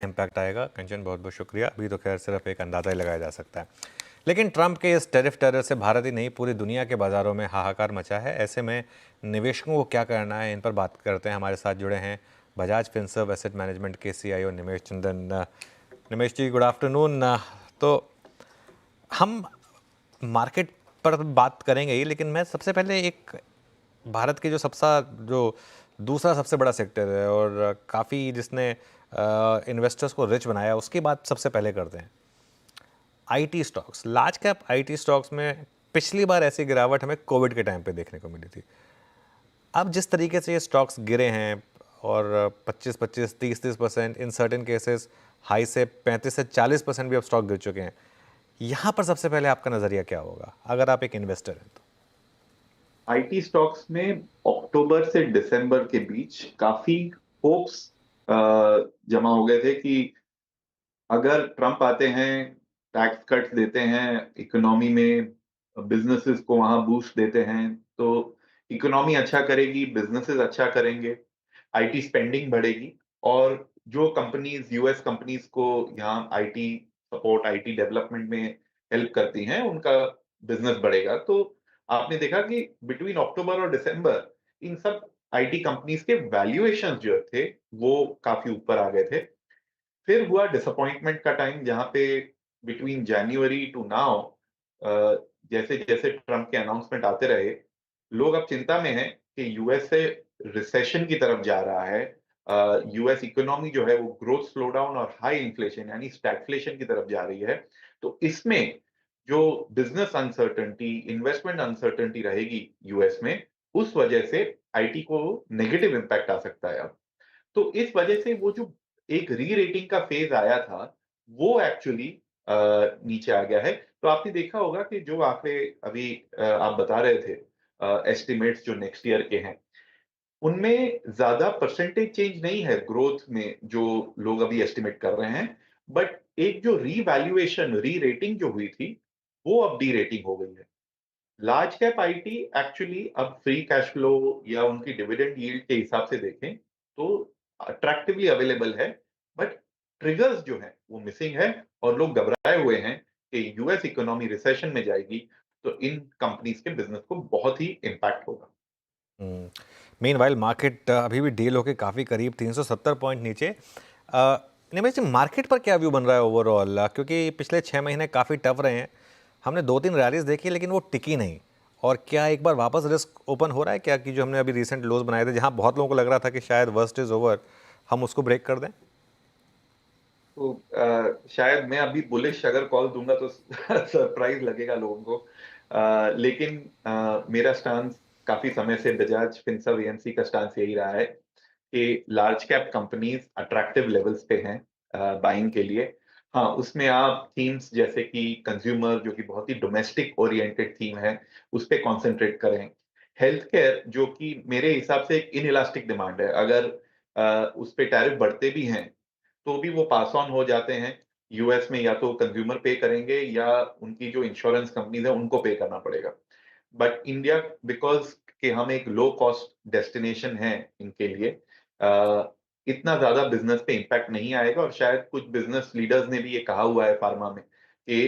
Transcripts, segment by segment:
Impact आएगा। कंचन, बहुत बहुत शुक्रिया। अभी तो खैर सिर्फ एक अंदाज़ा ही लगाया जा सकता है, लेकिन ट्रंप के इस टैरिफ टेरर से भारत ही नहीं पूरी दुनिया के बाज़ारों में हाहाकार मचा है। ऐसे में निवेशकों को क्या करना है, इन पर बात करते हैं। हमारे साथ जुड़े हैं बजाज फिनसर्व एसेट मैनेजमेंट के सीईओ निमेश चंदन। निमेश जी, गुड आफ्टरनून। तो हम मार्केट पर बात करेंगे ही, लेकिन मैं सबसे पहले एक भारत के जो दूसरा सबसे बड़ा सेक्टर है और काफ़ी जिसने इन्वेस्टर्स को रिच बनाया, उसकी बात सबसे पहले करते हैं। IT stocks, large cap IT stocks में पिछली बार ऐसी गिरावट हमें कोविड के टाइम पे देखने को मिली थी। अब जिस तरीके से ये स्टॉक्स गिरे हैं और 25-25, 30-30%, इन सर्टेन केसेस हाई से 35 से 40% भी अब स्टॉक गिर चुके हैं। यहाँ पर सबसे पहले आपका नज़रिया क्या होगा अगर आप एक इन्वेस्टर हैं तो? आईटी स्टॉक्स में अक्टूबर से दिसंबर के बीच काफी होप्स जमा हो गए थे कि अगर ट्रम्प आते हैं, टैक्स कट देते हैं, इकोनॉमी में बिजनेसेस को वहां बूस्ट देते हैं, तो इकोनॉमी अच्छा करेगी, बिजनेसेस अच्छा करेंगे, आईटी स्पेंडिंग बढ़ेगी और जो कंपनीज यूएस कंपनीज को यहाँ आईटी सपोर्ट, आईटी डेवलपमेंट में हेल्प करती हैं, उनका बिजनेस बढ़ेगा। तो आपने देखा कि बिटवीन अक्टूबर और दिसंबर इन सब आईटी कंपनीज के वैल्यूएशन जो थे वो काफी ऊपर आ गए थे। फिर हुआ डिसअपॉइंटमेंट का टाइम, जहां पे बिटवीन जनवरी टू नाउ जैसे जैसे ट्रम्प के अनाउंसमेंट आते रहे, लोग अब चिंता में हैं कि यूएसए रिसेशन की तरफ जा रहा है। यूएस इकोनॉमी जो है वो ग्रोथ स्लो डाउन और हाई इन्फ्लेशन यानी स्टैगफ्लेशन की तरफ जा रही है। तो इसमें जो बिजनेस अनसर्टेनिटी, इन्वेस्टमेंट अनसर्टेनिटी रहेगी यूएस में, उस वजह से आईटी को नेगेटिव इम्पैक्ट आ सकता है अब। तो इस वजह से वो जो एक री रेटिंग का फेज आया था, वो एक्चुअली नीचे आ गया है। तो आपने देखा होगा कि जो आंकड़े अभी आप बता रहे थे, एस्टिमेट्स जो नेक्स्ट ईयर के हैं, उनमें ज्यादा परसेंटेज चेंज नहीं है ग्रोथ में जो लोग अभी एस्टिमेट कर रहे हैं। बट एक जो रीवैल्यूएशन, री रेटिंग जो हुई थी, वो अब डी रेटिंग हो गई है। लार्ज कैप आईटी एक्चुअली अब फ्री कैश फ्लो या उनकी डिविडेंड यील्ड के हिसाब से देखें तो अट्रैक्टिवली अवेलेबल है। बट ट्रिगर्स जो है वो मिसिंग है और लोग घबराए हुए हैं कि यूएस इकोनॉमी रिसेशन में जाएगी, तो इन कंपनीज के बिजनेस को बहुत ही इम्पैक्ट होगा। मीनवाइल मार्केट अभी भी डील होके काफ़ी करीब 370 पॉइंट नीचे। निमेश जी, मार्केट पर क्या व्यू बन रहा है ओवरऑल, क्योंकि पिछले 6 महीने काफ़ी टफ रहे हैं। हमने 2-3 रैलीज देखी लेकिन वो टिकी नहीं। और क्या एक बार वापस रिस्क ओपन हो रहा है क्या, कि जो हमने अभी रिसेंट लोज बनाए थे जहां बहुत लोगों को लग रहा था कि शायद वर्स्ट इज ओवर, हम उसको ब्रेक कर दें? तो शायद मैं अभी बुलिश अगर कॉल दूंगा तो सरप्राइज लगेगा लोगों को। लेकिन मेरा स्टांस काफी समय से, बजाज फिनसर्व एएमसी का स्टांस यही रहा है कि large cap companies attractive levels पे हैं बाइंग के लिए। हाँ, उसमें आप थीम्स जैसे कि कंज्यूमर, जो कि बहुत ही डोमेस्टिक ओरिएंटेड थीम है, उस पे कॉन्सेंट्रेट करें। हेल्थ केयर, जो कि मेरे हिसाब से एक इनइलास्टिक डिमांड है, अगर उस पे टैरिफ बढ़ते भी हैं तो भी वो पास ऑन हो जाते हैं यूएस में, या तो कंज्यूमर पे करेंगे या उनकी जो इंश्योरेंस कंपनीज है उनको पे करना पड़ेगा। बट इंडिया, बिकॉज कि हम एक लो कॉस्ट डेस्टिनेशन है इनके लिए, इतना ज्यादा बिजनेस पे इम्पैक्ट नहीं आएगा। और शायद कुछ बिजनेस लीडर्स ने भी ये कहा हुआ है फार्मा में कि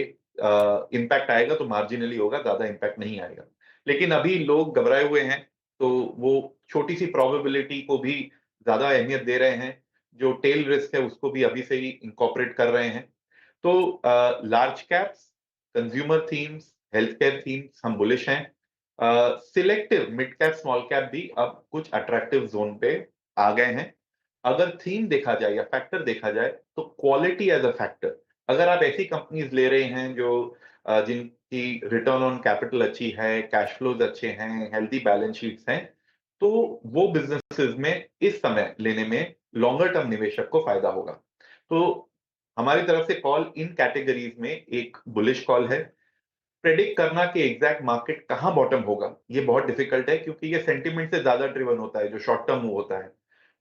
इम्पैक्ट आएगा तो मार्जिनली होगा, ज्यादा इम्पैक्ट नहीं आएगा। लेकिन अभी लोग घबराए हुए हैं, तो वो छोटी सी प्रोबेबिलिटी को भी ज्यादा अहमियत दे रहे हैं, जो टेल रिस्क है उसको भी अभी से ही इंकॉर्पोरेट कर रहे हैं। तो large caps, consumer themes, health care themes हम बुलिश हैं। Selective mid cap, small cap भी अब कुछ अट्रैक्टिव जोन पे आ गए हैं। अगर थीम देखा जाए या फैक्टर देखा जाए तो क्वालिटी एज अ फैक्टर, अगर आप ऐसी कंपनीज ले रहे हैं जो जिनकी रिटर्न ऑन कैपिटल अच्छी है, कैश फ्लोज अच्छे हैं, हेल्दी बैलेंस शीट्स हैं, तो वो बिजनेसेस में इस समय लेने में लॉन्गर टर्म निवेशक को फायदा होगा। तो हमारी तरफ से कॉल इन कैटेगरीज में एक बुलिश कॉल है। प्रेडिक्ट करना कि एग्जैक्ट मार्केट कहां बॉटम होगा, ये बहुत डिफिकल्ट है, क्योंकि ये सेंटिमेंट से ज्यादा ड्रिवन होता है, जो शॉर्ट टर्म मूव होता है।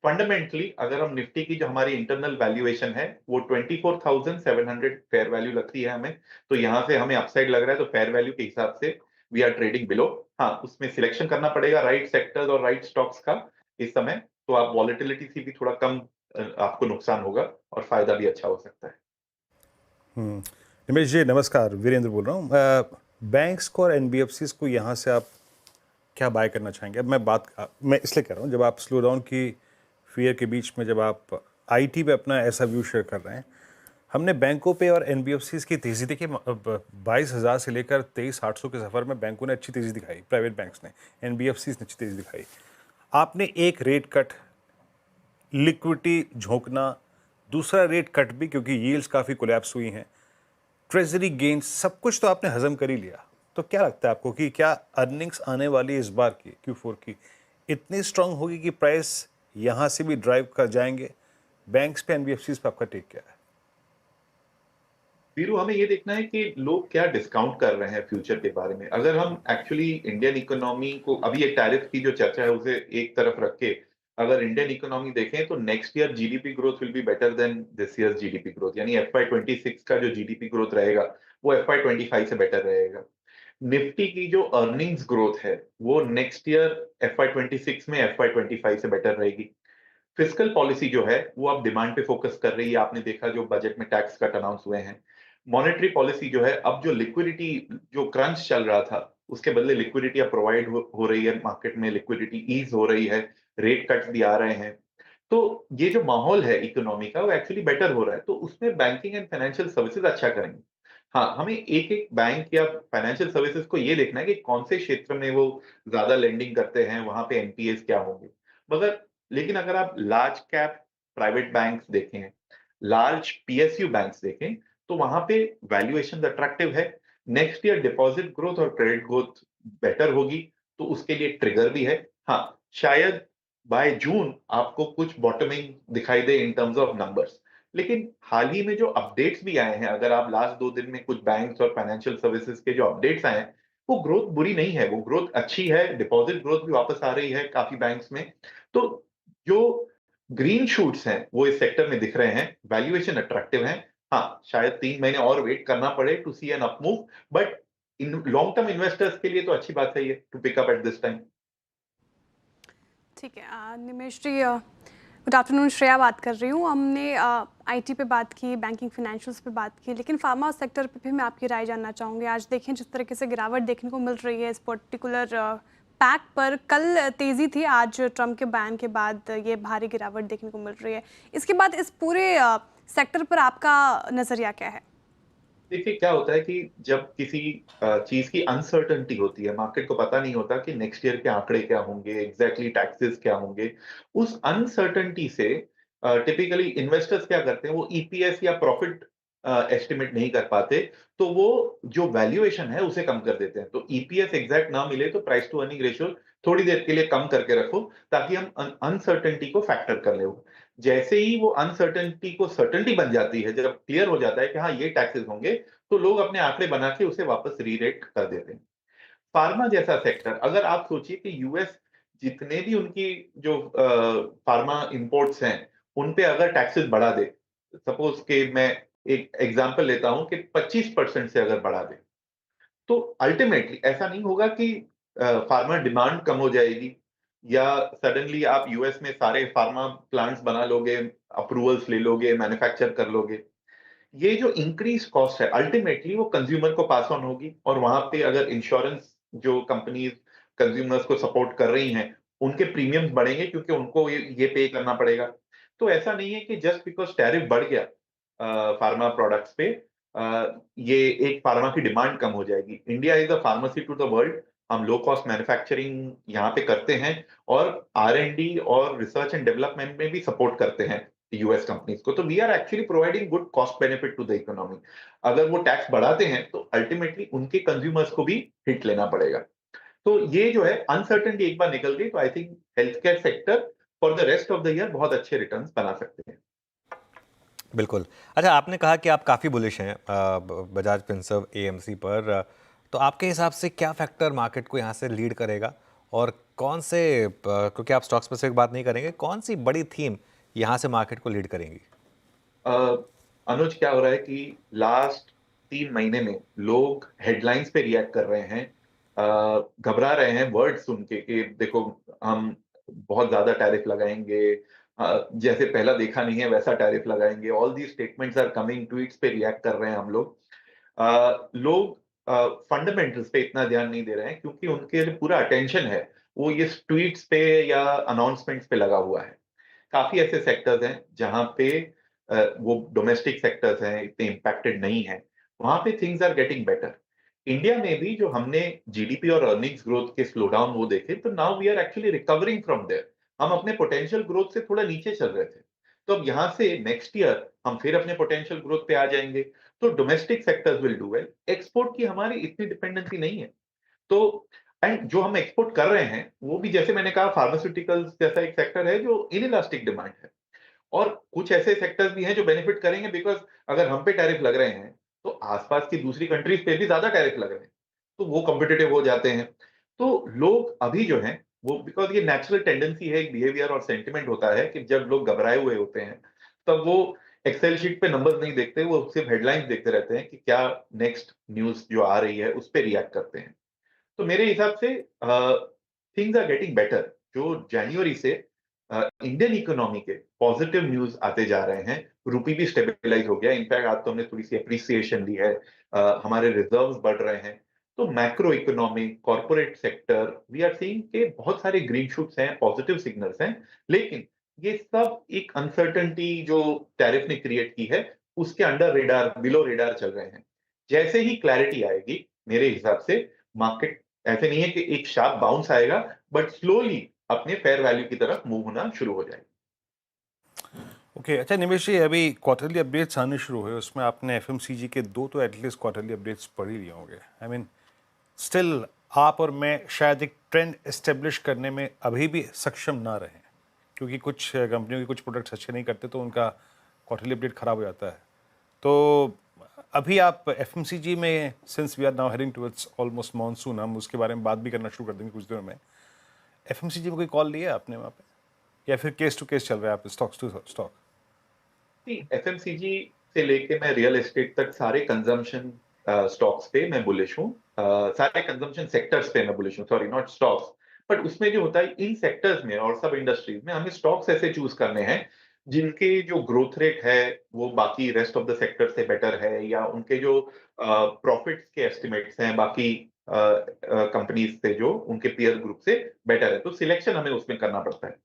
फंडामेंटली अगर हम निफ्टी की जो हमारी इंटरनल वैल्यूएशन है वो 24,700 फेयर वैल्यू लगती है हमें, तो यहां से हमें अपसाइड लग रहा है, तो फेयर वैल्यू के हिसाब से वी आर ट्रेडिंग बिलो। हाँ, उसमें सिलेक्शन करना पड़ेगा राइट सेक्टर्स और राइट स्टॉक्स का इस समय, तो आप वॉलेटिलिटी से भी थोड़ा कम आपको नुकसान होगा और फायदा भी अच्छा हो सकता है। निमेश जी नमस्कार, वीरेंद्र बोल रहा हूँ। बैंक्स को और एनबीएफसीज को यहाँ से आप क्या बाय करना चाहेंगे? अब मैं इसलिए कह रहा हूँ, जब आप स्लो डाउन की फियर के बीच में जब आप आईटी पे अपना ऐसा व्यू शेयर कर रहे हैं, हमने बैंकों पे और एनबीएफसीज की तेज़ी देखी। 22,000 से लेकर 23,800 के सफ़र में बैंकों ने अच्छी तेज़ी दिखाई, प्राइवेट बैंक्स ने, एनबीएफसीज ने अच्छी तेज़ी दिखाई। आपने एक रेट कट, लिक्विडिटी झोंकना, दूसरा रेट कट भी क्योंकि यील्ड्स काफ़ी कोलैप्स हुई हैं, ट्रेजरी गेन्स, सब कुछ तो आपने हजम कर ही लिया। तो क्या लगता है आपको कि क्या अर्निंग्स आने वाली इस बार की Q4 की इतनी स्ट्रांग होगी कि प्राइस यहां से भी ड्राइव कर जाएंगे? बैंक्स पे, एनबीएफसीज पे आपका टेक क्या है? वीरू, हमें ये देखना है कि लोग क्या डिस्काउंट कर रहे हैं फ्यूचर के बारे में। अगर हम एक्चुअली इंडियन इकोनॉमी को, अभी ये टैरिफ की जो चर्चा है उसे एक तरफ रख के अगर इंडियन इकोनॉमी देखें तो next year GDP growth will be better than this year GDP growth, यानी एफवाई 26 का जो जीडीपी ग्रोथ रहेगा वो एफवाई 25 से बेटर रहेगा। निफ्टी की जो अर्निंग्स ग्रोथ है वो नेक्स्ट ईयर एफवाई 26 में एफवाई 25 से बेटर रहेगी। फिस्कल पॉलिसी जो है वो अब डिमांड पे फोकस कर रही है। आपने देखा जो बजट में टैक्स कट अनाउंस हुए हैं। मॉनेटरी पॉलिसी जो है, अब जो लिक्विडिटी, जो क्रंच चल रहा था उसके बदले लिक्विडिटी अब प्रोवाइड हो रही है, मार्केट में लिक्विडिटी ईज हो रही है, रेट कट्स भी आ रहे हैं। तो ये जो माहौल है इकोनॉमी का वो एक्चुअली बेटर हो रहा है, तो उसमें बैंकिंग एंड फाइनेंशियल सर्विसेज अच्छा करेंगे। हाँ, हमें एक एक बैंक या फाइनेंशियल सर्विसेज को ये देखना है कि कौन से क्षेत्र में वो ज्यादा लेंडिंग करते हैं, वहां पे एनपीएस क्या होंगे। मगर लेकिन अगर आप लार्ज कैप प्राइवेट बैंक्स देखें, लार्ज पीएसयू बैंक्स देखें, तो वहां पे वैल्यूएशन अट्रैक्टिव है। नेक्स्ट ईयर डिपॉजिट ग्रोथ और क्रेडिट ग्रोथ बेटर होगी, तो उसके लिए ट्रिगर भी है। हाँ, शायद बाय जून आपको कुछ बॉटमिंग दिखाई दे इन टर्म्स ऑफ नंबर्स। लेकिन हाल ही में जो अपडेट्स भी आए हैं, अगर आप लास्ट 2 दिन में कुछ बैंक्स और फाइनेंशियल सर्विसेज के जो अपडेट्स आए हैं, वो ग्रोथ बुरी नहीं है, वो ग्रोथ अच्छी है। डिपॉजिट ग्रोथ भी वापस आ रही है काफी बैंक्स में। तो जो ग्रीन शूट्स हैं वो इस सेक्टर में दिख रहे हैं, वैल्यूएशन अट्रैक्टिव है। हाँ, शायद 3 महीने और वेट करना पड़े to see an up move, but in long term investors के लिए तो अच्छी बात है ये to pick up at this time. ठीक है। निमेश जी, गुड आफ्टरनून, श्रेया बात कर रही हूँ। हमने आईटी पे बात की, बैंकिंग फाइनेंशियल्स पे बात की, लेकिन फार्मा सेक्टर पे भी मैं आपकी राय जानना चाहूँगी। आज देखें जिस तरीके से गिरावट देखने को मिल रही है इस पर्टिकुलर पैक पर, कल तेज़ी थी, आज ट्रम्प के बयान के बाद ये भारी गिरावट देखने को मिल रही है। इसके बाद इस पूरे सेक्टर पर आपका नज़रिया क्या है? देखिए क्या होता है कि जब किसी चीज की अनसर्टेनिटी होती है, मार्केट को पता नहीं होता कि नेक्स्ट ईयर के आंकड़े क्या होंगे, एग्जैक्टली टैक्सेस क्या होंगे, उस अनसर्टेनिटी से टिपिकली इन्वेस्टर्स क्या करते हैं, वो ईपीएस या प्रॉफिट एस्टिमेट नहीं कर पाते, तो वो जो वैल्यूएशन है उसे कम कर देते हैं। तो ईपीएस एग्जैक्ट ना मिले तो प्राइस टू अर्निंग रेशियो थोड़ी देर के लिए कम करके रखो, ताकि हम अनसर्टेनिटी को फैक्टर कर ले। जैसे ही वो अनसर्टेनिटी को सर्टेनिटी बन जाती है, जब क्लियर हो जाता है कि हाँ ये टैक्सेस होंगे, तो लोग अपने आंकड़े बना के उसे वापस रीरेट कर देते हैं। फार्मा जैसा सेक्टर, अगर आप सोचिए कि यूएस जितने भी उनकी जो फार्मा इंपोर्ट्स हैं, उन पे अगर टैक्सेस बढ़ा दे, सपोज के मैं एक एग्जांपल लेता हूं कि 25% से अगर बढ़ा दे, तो अल्टीमेटली ऐसा नहीं होगा कि फार्मा डिमांड कम हो जाएगी या सडनली आप यूएस में सारे फार्मा प्लांट्स बना लोगे, अप्रूवल्स ले लोगे, मैन्युफैक्चर कर लोगे। ये जो इंक्रीज कॉस्ट है अल्टीमेटली वो कंज्यूमर को पास ऑन होगी, और वहां पे अगर इंश्योरेंस जो कंपनीज कंज्यूमर्स को सपोर्ट कर रही हैं, उनके प्रीमियम्स बढ़ेंगे क्योंकि उनको ये पे करना पड़ेगा। तो ऐसा नहीं है कि जस्ट बिकॉज टैरिफ बढ़ गया फार्मा प्रोडक्ट्स पे ये एक फार्मा की डिमांड कम हो जाएगी। India is a pharmacy to the world. हम लो कॉस्ट मैन्युफैक्चरिंग यहाँ पे करते हैं, और आर&डी और रिसर्च एंड डेवलपमेंट में भी सपोर्ट करते हैं यूएस कंपनीज को। तो we are actually providing good cost benefit to the economy. अगर वो टैक्स बढ़ाते हैं तो अल्टीमेटली उनके कंज्यूमर्स को भी हिट लेना पड़ेगा। तो ये जो है अनसर्टेनिटी एक बार निकल गई तो I think health care sector for the rest of the year बहुत अच्छे रिटर्न्स बना सकते हैं। बिल्कुल। अच्छा, आपने कहा कि आप काफ़ी बुलिश हैं बजाज फिनसर्व एएमसी पर। तो आपके हिसाब से क्या फैक्टर मार्केट को यहाँ से लीड करेगा, और कौन से क्योंकि आप स्टॉक स्पेसिफिक बात नहीं करेंगे, कौन सी बड़ी थीम यहाँ से मार्केट को लीड करेंगी? अनुज, क्या हो रहा है कि लास्ट 3 महीने में लोग हेडलाइंस पे रिएक्ट कर रहे हैं, घबरा रहे हैं वर्ड सुन के कि देखो हम बहुत ज्यादा टैरिफ लगाएंगे, जैसे पहला देखा नहीं है वैसा टैरिफ लगाएंगे। All the statements are coming, tweets पे रिएक्ट कर रहे हैं हम लोग। लोग फंडामेंटल्स पे इतना ध्यान नहीं दे रहे हैं क्योंकि उनके जो पूरा अटेंशन है वो ये ट्वीट्स पे या अनाउंसमेंट्स पे लगा हुआ है। काफी ऐसे सेक्टर्स हैं जहां पे वो डोमेस्टिक सेक्टर्स हैं, इतने इम्पैक्टेड नहीं है, वहां पे things are getting better. India में भी जो हमने जीडीपी और अर्निंग्स ग्रोथ के स्लो डाउन वो देखे, तो now we are actually recovering from there. हम अपने पोटेंशियल ग्रोथ से थोड़ा नीचे चल रहे थे, तो अब यहाँ से नेक्स्ट ईयर हम फिर अपने पोटेंशियल ग्रोथ पे आ जाएंगे। तो domestic sectors will do well. Export की हमारी इतनी डिपेंडेंसी नहीं है। तो एंड जो हम एक्सपोर्ट कर रहे हैं वो भी, जैसे मैंने कहा, फार्मास्यूटिकल्स जैसा एक सेक्टर है जो इनइलास्टिक डिमांड है। और कुछ ऐसे सेक्टर्स भी हैं जो बेनिफिट करेंगे, बिकॉज अगर हम पे टैरिफ लग रहे हैं तो आसपास की दूसरी कंट्रीज पे भी ज्यादा टैरिफ लग रहे हैं, तो वो कॉम्पिटिटिव हो जाते हैं। तो लोग अभी जो हैं वो, बिकॉज ये नेचुरल टेंडेंसी है, एक बिहेवियर और सेंटिमेंट होता है कि जब लोग घबराए हुए होते हैं तब वो एक्सेल शीट पे नंबर्स नहीं देखते, वो सिर्फ हेडलाइंस देखते रहते हैं कि क्या नेक्स्ट न्यूज जो आ रही है उस पर रिएक्ट करते हैं। तो मेरे हिसाब से थिंग्स आर गेटिंग बेटर। जो जनवरी से इंडियन इकोनॉमी के पॉजिटिव न्यूज आते जा रहे हैं। रुपी भी स्टेबलाइज हो गया, इनफैक्ट आज तो हमने थोड़ी सी अप्रिसिएशन ली है, हमारे रिजर्व्स बढ़ रहे हैं। तो macro economic, corporate sector, we are seeing के बहुत सारे ग्रीन शूट्स हैं, पॉजिटिव सिग्नल्स हैं। लेकिन ये सब एक अनसर्टेनिटी जो टैरिफ ने क्रिएट की है उसके अंडर रेडार, बिलो रेडार चल रहे हैं। जैसे ही क्लैरिटी आएगी, मेरे हिसाब से मार्केट ऐसे नहीं है कि एक शार्प बाउंस आएगा, बट स्लोली अपने फेयर वैल्यू की तरफ मूव होना शुरू हो जाएगा। ओके अच्छा निमेश जी, अभी क्वार्टरली अपडेट्स आने शुरू हुए, उसमें आपने एफएमसीजी के 2 तो एटलीस्ट क्वार्टरली अपडेट्स पढ़ ही लिए होंगे। आई मीन स्टिल आप और मैं शायद एक ट्रेंड एस्टेब्लिश करने में अभी भी सक्षम ना रहें, क्योंकि कुछ कंपनियों के कुछ प्रोडक्ट्स अच्छे नहीं करते तो उनका क्वार्टरली अपडेट खराब हो जाता है। तो अभी आप एफएमसीजी में, since we are now heading towards almost monsoon, हम उसके बारे में बात भी करना शुरू कर देंगे कुछ दिनों में। एफएमसीजी में कोई कॉल लिया आपने वहाँ पे, या फिर केस टू केस चल रहा है आप स्टॉक्स टू स्टॉक? एफएमसीजी से लेके मैं रियल एस्टेट तक सारे कंजम्पशन स्टॉक्स पे मैं बुलिश हूँ। सारे कंजम्पशन सेक्टर्स पे मैं बुलिश हूँ, सॉरी नॉट स्टॉक्स। बट उसमें जो होता है इन सेक्टर्स में और सब इंडस्ट्रीज में हमें स्टॉक्स ऐसे चूज करने हैं जिनके जो ग्रोथ रेट है वो बाकी रेस्ट ऑफ द सेक्टर से बेटर है, या उनके जो प्रॉफिट्स के एस्टिमेट्स हैं बाकी कंपनीज से जो उनके पीयर ग्रुप से बेटर है। तो सिलेक्शन हमें उसमें करना पड़ता है।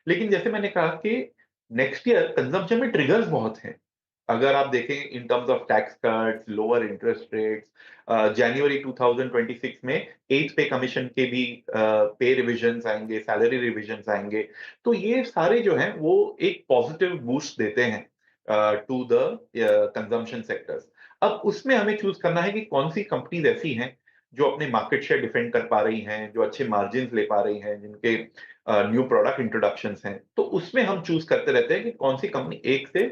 लेकिन जैसे मैंने कहा कि नेक्स्ट ईयर कंजम्पशन में ट्रिगर्स बहुत हैं। अगर आप देखें in terms of tax cuts, lower interest rates, जनवरी 2026 में 8th पे कमीशन के भी पे रिविजन्स आएंगे, सैलरी रिविजन्स आएंगे। तो ये सारे जो हैं वो एक पॉजिटिव बूस्ट देते हैं टू द कंजम्पशन सेक्टर्स। अब उसमें हमें चूज करना है कि कौन सी कंपनीज ऐसी हैं जो अपने मार्केट शेयर डिफेंड कर पा रही हैं, जो अच्छे मार्जिन ले पा रही हैं, जिनके न्यू प्रोडक्ट इंट्रोडक्शंस हैं। तो उसमें हम चूज करते रहते हैं कि कौन सी कंपनी एक से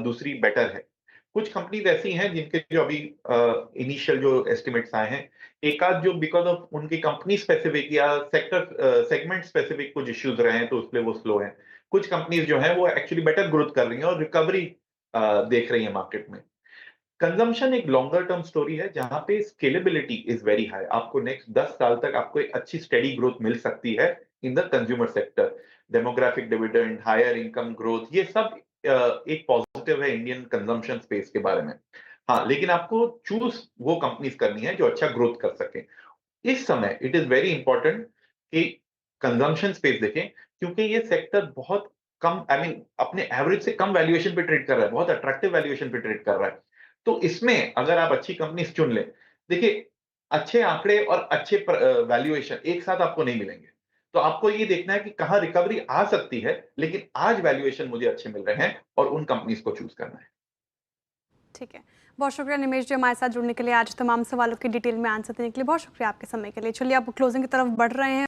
दूसरी बेटर है। कुछ कंपनीज ऐसी हैं जिनके जो अभी इनिशियल जो एस्टिमेट्स आए हैं, एक आध जो बिकॉज ऑफ उनकी कंपनी स्पेसिफिक या सेक्टर सेगमेंट स्पेसिफिक कुछ इश्यूज रहे हैं तो उसमें वो स्लो हैं। कुछ कंपनीज जो हैं वो एक्चुअली बेटर ग्रोथ कर रही हैं और रिकवरी देख रही है मार्केट में। कंजम्पशन एक लॉन्गर टर्म स्टोरी है जहां पे स्केलेबिलिटी इज वेरी हाई। आपको नेक्स्ट 10 साल तक आपको एक अच्छी स्टेडी ग्रोथ मिल सकती है in the consumer sector. Demographic dividend, higher income growth, ये सब एक पॉजिटिव है इंडियन कंजम्पशन स्पेस के बारे में। हाँ, लेकिन आपको चूज वो कंपनीज करनी है जो अच्छा ग्रोथ कर सके। इस समय इट इज वेरी इंपॉर्टेंट कि कंजम्पशन स्पेस देखें, क्योंकि ये सेक्टर बहुत कम, आई मीन अपने एवरेज से कम वैल्यूएशन पे ट्रेड कर रहा है, बहुत अट्रैक्टिव वैल्यूएशन पे ट्रेड कर रहा है। तो इसमें अगर आप अच्छी कंपनी चुन लें, देखिए अच्छे आंकड़े और अच्छे वैल्यूएशन एक साथ आपको नहीं मिलेंगे। तो आपको ये देखना है कि कहां रिकवरी आ सकती है, लेकिन आज वैल्यूएशन मुझे अच्छे मिल रहे हैं और उन कंपनीज को चूज करना है। ठीक है, बहुत शुक्रिया निमेश जी हमारे साथ जुड़ने के लिए, आज तमाम सवालों की डिटेल में आंसर देने के लिए बहुत शुक्रिया आपके समय के लिए। चलिए अब क्लोजिंग की तरफ बढ़ रहे हैं।